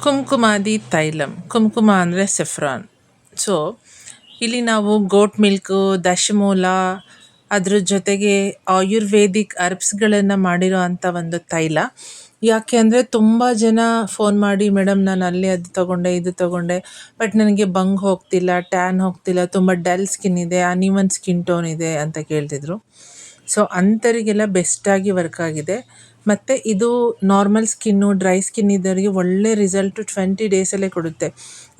ಕುಂಕುಮಾದಿ ತೈಲಂ. ಕುಂಕುಮ ಅಂದರೆ ಸೆಫ್ರಾನ್. ಸೊ ಇಲ್ಲಿ ನಾವು ಗೋಟ್ ಮಿಲ್ಕು, ದಶಮೂಲ, ಅದ್ರ ಜೊತೆಗೆ ಆಯುರ್ವೇದಿಕ್ ಹರ್ಬ್ಸ್ಗಳನ್ನು ಮಾಡಿರೋ ಅಂಥ ಒಂದು ತೈಲ. ಯಾಕೆ ಅಂದರೆ ತುಂಬ ಜನ ಫೋನ್ ಮಾಡಿ, ಮೇಡಮ್ ನಾನು ಅಲ್ಲಿ ಅದು ತೊಗೊಂಡೆ, ಇದು ತೊಗೊಂಡೆ, ಬಟ್ ನನಗೆ ಬಂಗ್ ಹೋಗ್ತಿಲ್ಲ, ಟ್ಯಾನ್ ಹೋಗ್ತಿಲ್ಲ, ತುಂಬ ಡಲ್ ಸ್ಕಿನ್ ಇದೆ, ಅನ್ಇವನ್ ಸ್ಕಿನ್ ಟೋನ್ ಇದೆ ಅಂತ ಕೇಳ್ತಿದ್ರು. ಸೊ ಅಂಥವರಿಗೆಲ್ಲ ಬೆಸ್ಟಾಗಿ ವರ್ಕ್ ಆಗಿದೆ. ಮತ್ತು ಇದು ನಾರ್ಮಲ್ ಸ್ಕಿನ್ನು, ಡ್ರೈ ಸ್ಕಿನ್ ಇದ್ದವರಿಗೆ ಒಳ್ಳೆ ರಿಸಲ್ಟು 20 ಡೇಸಲ್ಲೇ ಕೊಡುತ್ತೆ.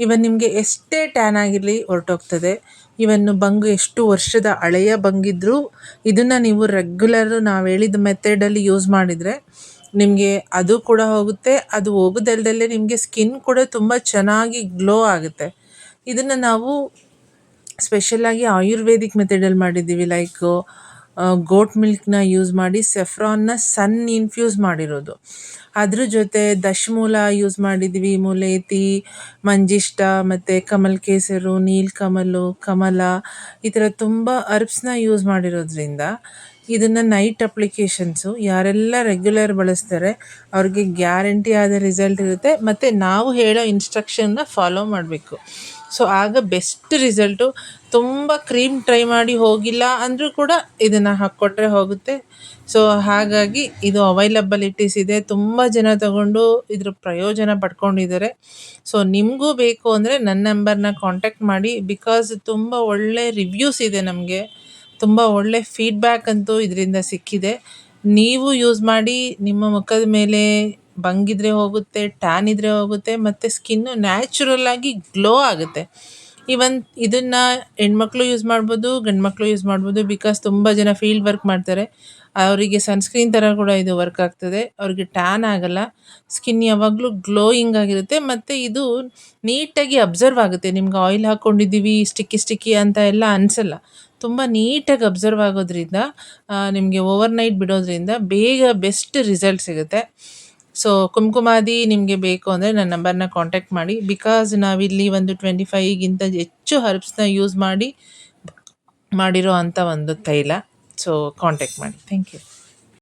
ಇವನ್ ನಿಮಗೆ ಎಷ್ಟೇ ಟ್ಯಾನ್ ಆಗಿರಲಿ ಹೊರಟೋಗ್ತದೆ. ಇವನ್ನು ಬಂಗು ಎಷ್ಟು ವರ್ಷದ ಹಳೆಯ ಬಂಗಿದ್ರೂ ಇದನ್ನು ನೀವು ರೆಗ್ಯುಲರು ನಾವು ಹೇಳಿದ ಮೆಥಡಲ್ಲಿ ಯೂಸ್ ಮಾಡಿದರೆ ನಿಮಗೆ ಅದು ಕೂಡ ಹೋಗುತ್ತೆ. ಅದು ಹೋಗೋದಲ್ದಲ್ಲೇ ನಿಮಗೆ ಸ್ಕಿನ್ ಕೂಡ ತುಂಬ ಚೆನ್ನಾಗಿ ಗ್ಲೋ ಆಗುತ್ತೆ. ಇದನ್ನು ನಾವು ಸ್ಪೆಷಲಾಗಿ ಆಯುರ್ವೇದಿಕ್ ಮೆಥಡಲ್ಲಿ ಮಾಡಿದ್ದೀವಿ. ಲೈಕ್ ಗೋಟ್ ಮಿಲ್ಕ್ನ ಯೂಸ್ ಮಾಡಿ ಸೆಫ್ರಾನ್ನ ಸನ್ ಇನ್ಫ್ಯೂಸ್ ಮಾಡಿರೋದು. ಅದ್ರ ಜೊತೆ ದಶಮೂಲ ಯೂಸ್ ಮಾಡಿದ್ದೀವಿ, ಮುಲೇತಿ, ಮಂಜಿಷ್ಟ, ಮತ್ತು ಕಮಲ್ ಕೇಸರು, ನೀಲ್ಕಮಲು, ಕಮಲ, ಈ ಥರ ತುಂಬ ಹರ್ಬ್ಸ್ನ ಯೂಸ್ ಮಾಡಿರೋದ್ರಿಂದ ಇದನ್ನು ನೈಟ್ ಅಪ್ಲಿಕೇಶನ್ಸು ಯಾರೆಲ್ಲ ರೆಗ್ಯುಲರ್ ಬಳಸ್ತಾರೆ ಅವ್ರಿಗೆ ಗ್ಯಾರಂಟಿ ಆದ ರಿಸಲ್ಟ್ ಇರುತ್ತೆ. ಮತ್ತು ನಾವು ಹೇಳೋ ಇನ್ಸ್ಟ್ರಕ್ಷನ್ನ ಫಾಲೋ ಮಾಡಬೇಕು. ಸೊ ಆಗ ಬೆಸ್ಟ್ ರಿಸಲ್ಟು. ತುಂಬ ಕ್ರೀಮ್ ಟ್ರೈ ಮಾಡಿ ಹೋಗಿಲ್ಲ ಅಂದರೂ ಕೂಡ ಇದನ್ನು ಹಾಕ್ಕೊಟ್ರೆ ಹೋಗುತ್ತೆ. ಸೊ ಹಾಗಾಗಿ ಇದು ಅವೈಲಬಿಲಿಟೀಸ್ ಇದೆ. ತುಂಬ ಜನ ತಗೊಂಡು ಇದ್ರ ಪ್ರಯೋಜನ ಪಡ್ಕೊಂಡಿದ್ದಾರೆ. ಸೊ ನಿಮಗೂ ಬೇಕು ಅಂದರೆ ನನ್ನ ನಂಬರ್ನ ಕಾಂಟ್ಯಾಕ್ಟ್ ಮಾಡಿ. ಬಿಕಾಸ್ ತುಂಬ ಒಳ್ಳೆ ರಿವ್ಯೂಸ್ ಇದೆ ನಮಗೆ. ತುಂಬ ಒಳ್ಳೆ ಫೀಡ್ಬ್ಯಾಕ್ ಅಂತೂ ಇದರಿಂದ ಸಿಕ್ಕಿದೆ. ನೀವು ಯೂಸ್ ಮಾಡಿ, ನಿಮ್ಮ ಮುಖದ ಮೇಲೆ ಬಂಗಿದ್ರೆ ಹೋಗುತ್ತೆ, ಟ್ಯಾನ್ ಇದ್ದರೆ ಹೋಗುತ್ತೆ, ಮತ್ತು ಸ್ಕಿನ್ನು ನ್ಯಾಚುರಲ್ಲಾಗಿ ಗ್ಲೋ ಆಗುತ್ತೆ. ಇವನ್ ಇದನ್ನು ಹೆಣ್ಮಕ್ಳು ಯೂಸ್ ಮಾಡ್ಬೋದು, ಗಂಡ್ಮಕ್ಳು ಯೂಸ್ ಮಾಡ್ಬೋದು. ಬಿಕಾಸ್ ತುಂಬ ಜನ ಫೀಲ್ಡ್ ವರ್ಕ್ ಮಾಡ್ತಾರೆ, ಅವರಿಗೆ ಸನ್ಸ್ಕ್ರೀನ್ ಥರ ಕೂಡ ಇದು ವರ್ಕ್ ಆಗ್ತದೆ. ಅವ್ರಿಗೆ ಟ್ಯಾನ್ ಆಗಲ್ಲ, ಸ್ಕಿನ್ ಯಾವಾಗಲೂ ಗ್ಲೋಯಿಂಗ್ ಆಗಿರುತ್ತೆ. ಮತ್ತು ಇದು ನೀಟಾಗಿ ಅಬ್ಸರ್ವ್ ಆಗುತ್ತೆ. ನಿಮ್ಗೆ ಆಯಿಲ್ ಹಾಕ್ಕೊಂಡಿದ್ದೀವಿ ಸ್ಟಿಕ್ಕಿ ಅಂತ ಎಲ್ಲ ಅನಿಸಲ್ಲ. ತುಂಬ ನೀಟಾಗಿ ಅಬ್ಸರ್ವ್ ಆಗೋದ್ರಿಂದ ನಿಮಗೆ ಓವರ್ನೈಟ್ ಬಿಡೋದ್ರಿಂದ ಬೇಗ ಬೆಸ್ಟ್ ರಿಸಲ್ಟ್ ಸಿಗುತ್ತೆ. ಸೊ ಕುಂಕುಮಾದಿ ನಿಮಗೆ ಬೇಕು ಅಂದರೆ ನನ್ನ ನಂಬರ್ನ ಕಾಂಟ್ಯಾಕ್ಟ್ ಮಾಡಿ. ಬಿಕಾಸ್ ನಾವಿಲ್ಲಿ ಒಂದು 25ಗಿಂತ ಹೆಚ್ಚು ಹರ್ಬ್ಸ್ನ ಯೂಸ್ ಮಾಡಿರೋ ಅಂಥ ಒಂದು ತೈಲ. ಸೊ ಕಾಂಟ್ಯಾಕ್ಟ್ ಮಾಡಿ. Thank you.